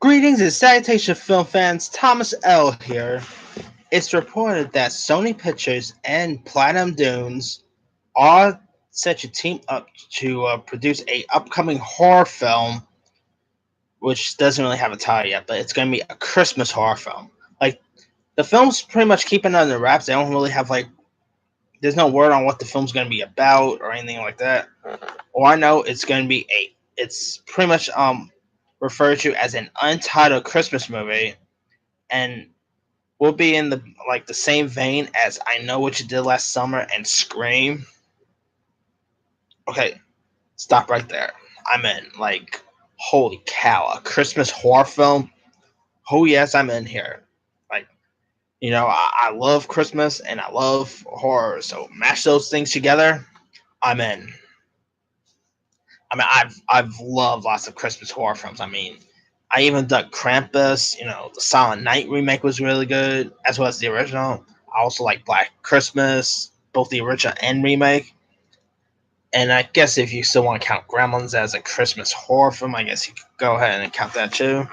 Greetings and salutations, film fans. Thomas L. here. It's reported that Sony Pictures and Platinum Dunes are set to team up to produce a upcoming horror film, which doesn't really have a title yet, but it's going to be a Christmas horror film. Like, the film's pretty much keeping it under wraps. They don't really have, there's no word on what the film's going to be about or anything like that. All I know it's going to be it's pretty much referred to as an untitled Christmas movie, and will be in the same vein as I Know What You Did Last Summer and Scream. Okay, stop right there. I'm in. Holy cow, a Christmas horror film. Oh yes, I'm in here. Like, I love Christmas and I love horror, so mash those things together. I'm in. I mean, I've loved lots of Christmas horror films. I mean, I even dug Krampus. The Silent Night remake was really good, as well as the original. I also like Black Christmas, both the original and remake. And I guess if you still want to count Gremlins as a Christmas horror film, I guess you could go ahead and count that too.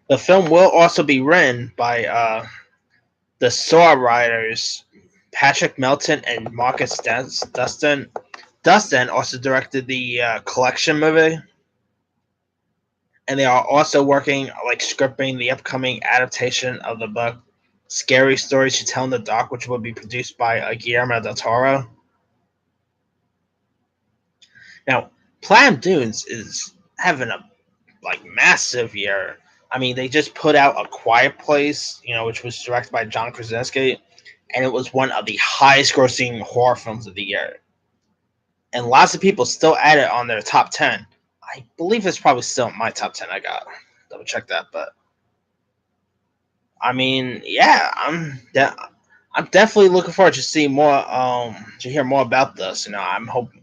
The film will also be written by the Saw writers Patrick Melton and Marcus Dustin. Dustin also directed the Collection movie, and they are also working scripting the upcoming adaptation of the book Scary Stories to Tell in the Dark, which will be produced by Guillermo del Toro. Now, Platinum Dunes is having a massive year. I mean, they just put out A Quiet Place, which was directed by John Krasinski, and it was one of the highest-grossing horror films of the year. And lots of people still add it on their top 10. I believe it's probably still in my top 10. I got double check that, but I mean, yeah, I'm definitely looking forward to see more, to hear more about this. I'm hoping.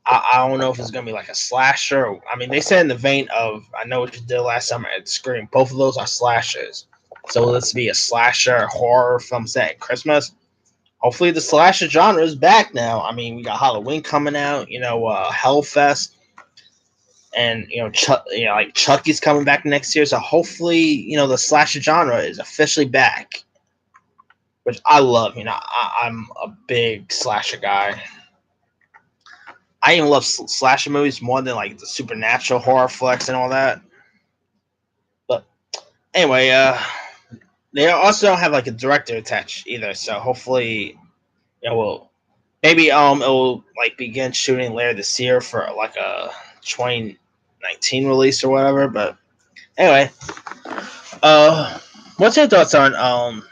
I don't know if it's gonna be like a slasher. I mean, they said in the vein of I Know What You Did Last Summer and Scream. Both of those are slashers. So let's be a slasher horror film set at Christmas. Hopefully, the slasher genre is back now. I mean, we got Halloween coming out. Hellfest, and Chucky's coming back next year. So hopefully, the slasher genre is officially back, which I love. I'm a big slasher guy. I even love slasher movies more than the supernatural horror flicks and all that. But anyway, they also don't have a director attached either. So hopefully, it will maybe it will begin shooting later this year for a 2019 release or whatever. But anyway, what's your thoughts on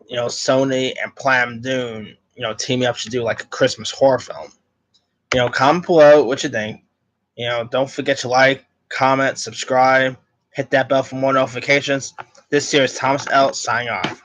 Sony and Platinum Dune teaming up to do a Christmas horror film? Comment below what you think. Don't forget to like, comment, subscribe, hit that bell for more notifications. This here is Thomas L. signing off.